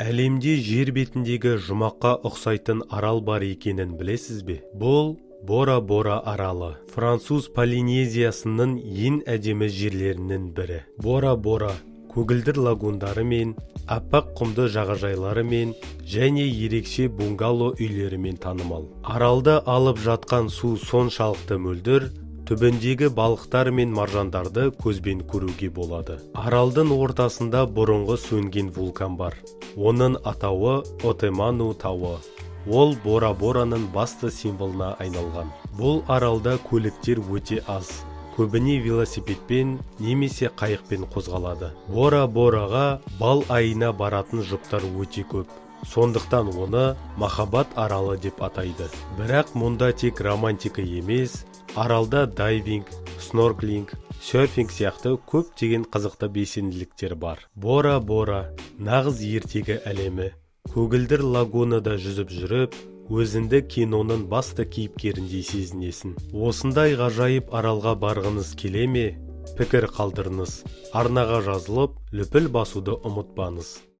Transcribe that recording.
Әлемде жер бетіндегі жұмаққа ұқсайтын арал бар екенін білесіз бе? Бұл Бора-Бора аралы. Француз Полинезиясының ең әдемі жерлерінің бірі. Бора-Бора көгілдір лагундары мен, аппақ құмды жағажайлары мен, және ерекше бунгало үйлерімен танымал. Аралда алып жатқан су соншалықты мөлдір, түбіндегі балықтар мен маржандарды көзбен көруге болады. Аралдың ортасында бұрынғы сөнген вулкан бар. Оның атауы Отеману тауы. Ол Бора-Бораның басты символына айналған. Бұл аралда көліктер өте аз. Көбіне велосипедпен немесе қайықпен қозғалады. Бора-Бораға бал айына баратын жұптар өте көп. Сондықтан оны махаббат аралы деп атайды. Бірақ мұнда тек романтика емес, аралда дайвинг, снорклинг, серфинг сияқты көптеген қызықты белсенділіктер бар. Бора-Бора нағыз ертегі әлемі. Көгілдір лагунада жүзіп жүріп, өзіңді киноның басты кейіпкеріндей сезінесің. Осындай ғажайып аралға барғыңыз келе ме? Пікір қалдырыңыз. Арнаға жазылып, лүпіл басуды ұмытпаңыз.